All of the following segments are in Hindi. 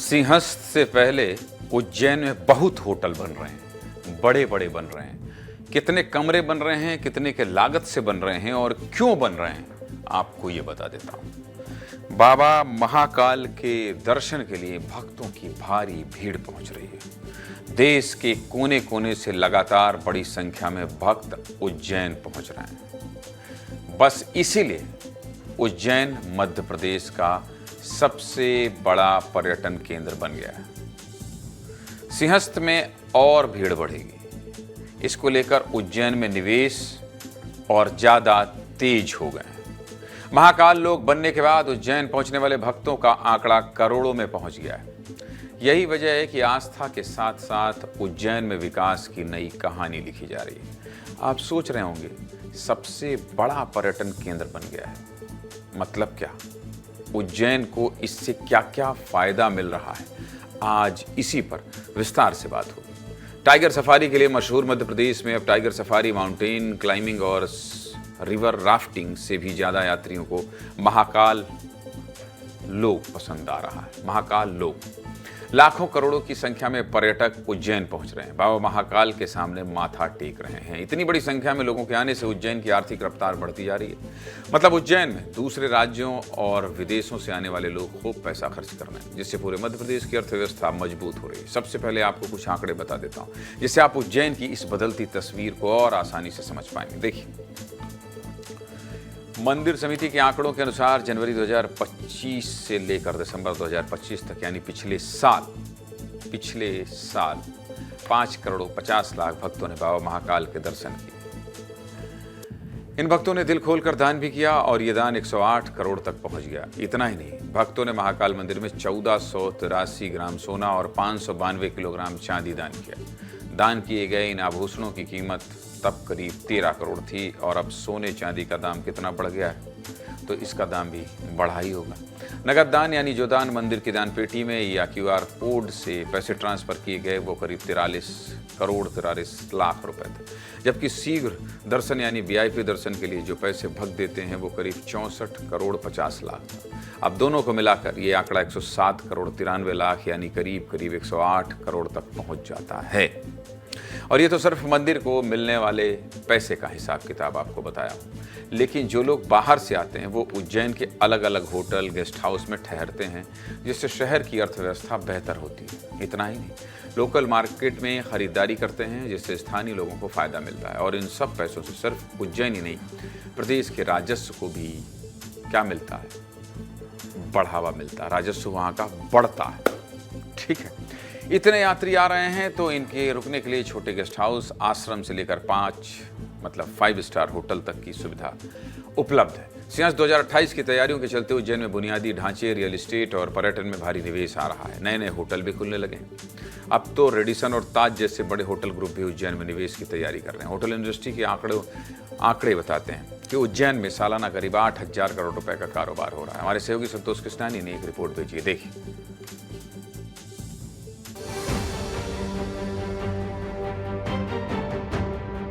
सिंहस्थ से पहले उज्जैन में बहुत होटल बन रहे हैं, बड़े बड़े बन रहे हैं। कितने कमरे बन रहे हैं, कितने के लागत से बन रहे हैं और क्यों बन रहे हैं, आपको ये बता देता हूं। बाबा महाकाल के दर्शन के लिए भक्तों की भारी भीड़ पहुंच रही है। देश के कोने कोने से लगातार बड़ी संख्या में भक्त उज्जैन पहुंच रहे हैं। बस इसीलिए उज्जैन मध्य प्रदेश का सबसे बड़ा पर्यटन केंद्र बन गया है। सिंहस्थ में और भीड़ बढ़ेगी। इसको लेकर उज्जैन में निवेश और ज्यादा तेज हो गए हैं। महाकाल लोक बनने के बाद उज्जैन पहुंचने वाले भक्तों का आंकड़ा करोड़ों में पहुंच गया है। यही वजह है कि आस्था के साथ साथ उज्जैन में विकास की नई कहानी लिखी जा रही है। आप सोच रहे होंगे, सबसे बड़ा पर्यटन केंद्र बन गया है, मतलब क्या? उज्जैन को इससे क्या क्या फायदा मिल रहा है, आज इसी पर विस्तार से बात होगी। टाइगर सफारी के लिए मशहूर मध्य प्रदेश में अब टाइगर सफारी, माउंटेन क्लाइंबिंग और रिवर राफ्टिंग से भी ज्यादा यात्रियों को महाकाल लोक पसंद आ रहा है। महाकाल लोक, लाखों करोड़ों की संख्या में पर्यटक उज्जैन पहुंच रहे हैं, बाबा महाकाल के सामने माथा टेक रहे हैं। इतनी बड़ी संख्या में लोगों के आने से उज्जैन की आर्थिक रफ्तार बढ़ती जा रही है। मतलब उज्जैन में दूसरे राज्यों और विदेशों से आने वाले लोग खूब पैसा खर्च कर रहे हैं, जिससे पूरे मध्य प्रदेश की अर्थव्यवस्था मजबूत हो रही है। सबसे पहले आपको कुछ आंकड़े बता देता हूं, जिससे आप उज्जैन की इस बदलती तस्वीर को और आसानी से समझ पाएंगे। देखिए, मंदिर समिति के आंकड़ों के अनुसार जनवरी 2025 से लेकर दिसंबर 2025 तक, यानी पिछले साल 5 करोड़ 50 लाख भक्तों ने बाबा महाकाल के दर्शन किए। इन भक्तों ने दिल खोलकर दान भी किया और ये दान 108 करोड़ तक पहुंच गया। इतना ही नहीं, भक्तों ने महाकाल मंदिर में 1483 ग्राम सोना और 592 किलोग्राम चांदी दान किया। दान किए गए इन आभूषणों की कीमत तब करीब 13 करोड़ थी और अब सोने चांदी का दाम कितना बढ़ गया है, तो इसका दाम भी बढ़ा ही होगा। नगद दान, यानी जो दान मंदिर की दान पेटी में या QR कोड से पैसे ट्रांसफर किए गए, वो करीब 43 करोड़ 43 लाख रुपए थे। जबकि शीघ्र दर्शन यानी VIP दर्शन के लिए जो पैसे भक्त देते हैं, वो करीब 64 करोड़ 50 लाख था। अब दोनों को मिलाकर ये आंकड़ा 107 करोड़ 93 लाख, यानी करीब 108 करोड़ तक पहुंच जाता है। और ये तो सिर्फ मंदिर को मिलने वाले पैसे का हिसाब किताब आपको बताया हूँ, लेकिन जो लोग बाहर से आते हैं वो उज्जैन के अलग अलग होटल, गेस्ट हाउस में ठहरते हैं, जिससे शहर की अर्थव्यवस्था बेहतर होती है। इतना ही नहीं, लोकल मार्केट में खरीदारी करते हैं, जिससे स्थानीय लोगों को फायदा मिलता है। और इन सब पैसों से सिर्फ उज्जैन ही नहीं, प्रदेश के राजस्व को भी क्या मिलता है? बढ़ावा मिलता है। राजस्व वहाँ का बढ़ता है। ठीक है, इतने यात्री आ रहे हैं तो इनके रुकने के लिए छोटे गेस्ट हाउस, आश्रम से लेकर 5 स्टार होटल तक की सुविधा उपलब्ध है। सिंहस्थ 2028 की तैयारियों के चलते उज्जैन में बुनियादी ढांचे, रियल एस्टेट और पर्यटन में भारी निवेश आ रहा है। नए नए होटल भी खुलने लगे हैं। अब तो रेडिसन और ताज जैसे बड़े होटल ग्रुप भी उज्जैन में निवेश की तैयारी कर रहे हैं। होटल इंडस्ट्री के आंकड़े बताते हैं कि उज्जैन में सालाना करीब 8,000 करोड़ रुपए का कारोबार हो रहा है। हमारे सहयोगी संतोष कृष्णानी ने एक रिपोर्ट भेजी है, देखिए।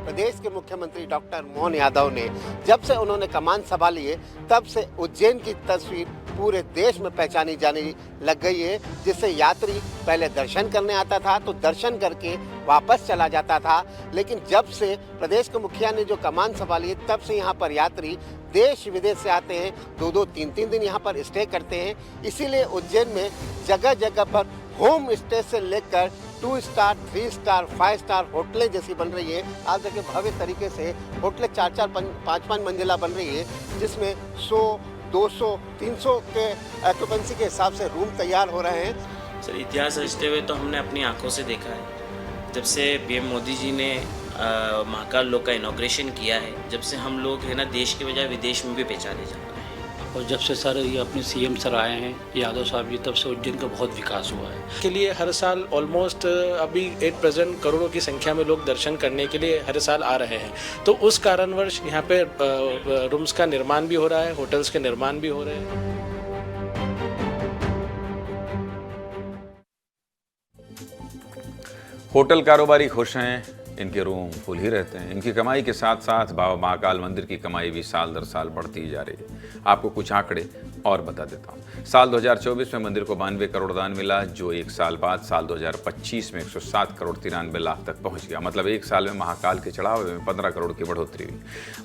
प्रदेश के मुख्यमंत्री डॉक्टर मोहन यादव ने जब से उन्होंने कमान संभाली है, तब से उज्जैन की तस्वीर पूरे देश में पहचानी जाने लग गई है। जिससे यात्री पहले दर्शन करने आता था तो दर्शन करके वापस चला जाता था, लेकिन जब से प्रदेश के मुखिया ने जो कमान संभाली है, तब से यहाँ पर यात्री देश विदेश से आते हैं, 2-2, 3-3 दिन यहाँ पर स्टे करते हैं। इसीलिए उज्जैन में जगह जगह पर होम स्टे से लेकर 2 स्टार, 3 स्टार, 5 स्टार होटलें जैसी बन रही है। आप देखिए, भव्य तरीके से होटलें 4-4, 5-5 मंजिला बन रही है, जिसमें 100, 200, 300 के ऑक्यूपेंसी के हिसाब से रूम तैयार हो रहे हैं। सर, इतिहास रचते हुए तो हमने अपनी आंखों से देखा है। जब से PM मोदी जी ने महाकाल लोक का इनॉग्रेशन किया है, जब से हम लोग है ना, देश के बजाय विदेश में भी पहचाने जा रहे हैं। और जब से सर ये अपने CM सर आए हैं यादव साहब जी, तब से उज्जैन का बहुत विकास हुआ है। के लिए हर साल ऑलमोस्ट अभी एट प्रेजेंट करोड़ों की संख्या में लोग दर्शन करने के लिए हर साल आ रहे हैं। तो उस कारणवश यहाँ पे रूम्स का निर्माण भी हो रहा है, होटल्स के निर्माण भी हो रहे हैं। होटल कारोबारी खुश हैं, इनके रूम फुल ही रहते हैं। इनकी कमाई के साथ साथ बाबा महाकाल मंदिर की कमाई भी साल दर साल बढ़ती ही जा रही है। आपको कुछ आंकड़े और बता देता हूँ। साल 2024 में मंदिर को 92 करोड़ दान मिला, जो एक साल बाद साल 2025 में 107 करोड़ 93 लाख तक पहुंच गया। मतलब एक साल में महाकाल के चढ़ावे में 15 करोड़ की बढ़ोतरी हुई।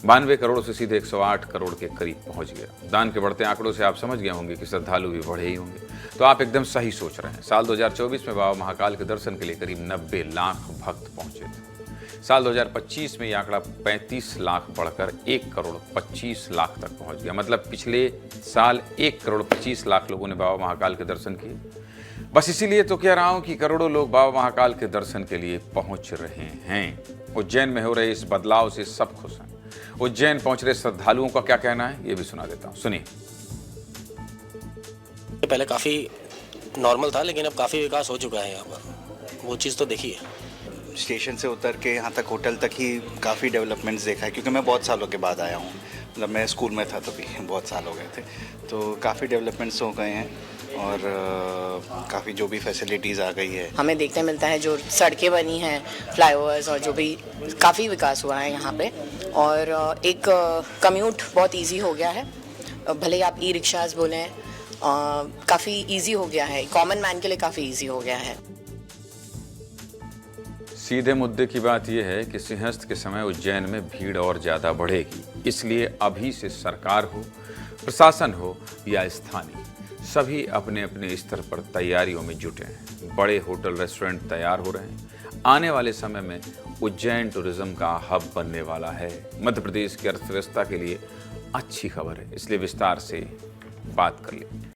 92 करोड़ से सीधे 108 करोड़ के करीब पहुंच गया। दान के बढ़ते आंकड़ों से आप समझ गए होंगे कि श्रद्धालु भी बढ़े ही होंगे। तो आप एकदम सही सोच रहे हैं। साल 2024 में बाबा महाकाल के दर्शन के लिए करीब 90 लाख भक्त पहुंचे थे। साल 2025 में यह आंकड़ा 35 लाख बढ़कर 1 करोड़ 25 लाख तक पहुंच गया। मतलब पिछले साल 1 करोड़ 25 लाख लोगों ने बाबा महाकाल के दर्शन किए। बस इसीलिए तो कह रहा हूं कि करोड़ों लोग बाबा महाकाल के दर्शन के लिए पहुंच रहे हैं। उज्जैन में हो रहे इस बदलाव से सब खुश हैं। उज्जैन पहुंच रहे श्रद्धालुओं का क्या कहना है, ये भी सुना देता हूं, सुनिए। पहले काफ़ी नॉर्मल था, लेकिन अब काफ़ी विकास हो चुका है यहाँ पर, वो चीज़ तो देखी है। स्टेशन से उतर के यहाँ तक होटल तक ही काफ़ी डेवलपमेंट्स देखा है, क्योंकि मैं बहुत सालों के बाद आया हूँ। मतलब मैं स्कूल में था तभी, बहुत साल हो गए थे, तो काफ़ी डेवलपमेंट्स हो गए हैं और काफ़ी जो भी फैसिलिटीज़ आ गई है हमें देखने मिलता है। जो सड़कें बनी हैं, फ्लाईओवर्स और जो भी काफ़ी विकास हुआ है यहाँ पे। और एक कम्यूट बहुत इजी हो गया है, भले ही आप ई रिक्शाज बोलें, काफ़ी इजी हो गया है। कॉमन मैन के लिए काफ़ी इजी हो गया है। सीधे मुद्दे की बात यह है कि सिंहस्थ के समय उज्जैन में भीड़ और ज़्यादा बढ़ेगी। इसलिए अभी से सरकार हो, प्रशासन हो या स्थानीय, सभी अपने अपने स्तर पर तैयारियों में जुटे हैं। बड़े होटल रेस्टोरेंट तैयार हो रहे हैं। आने वाले समय में उज्जैन टूरिज्म का हब बनने वाला है। मध्य प्रदेश की अर्थव्यवस्था के लिए अच्छी खबर है, इसलिए विस्तार से बात कर लें।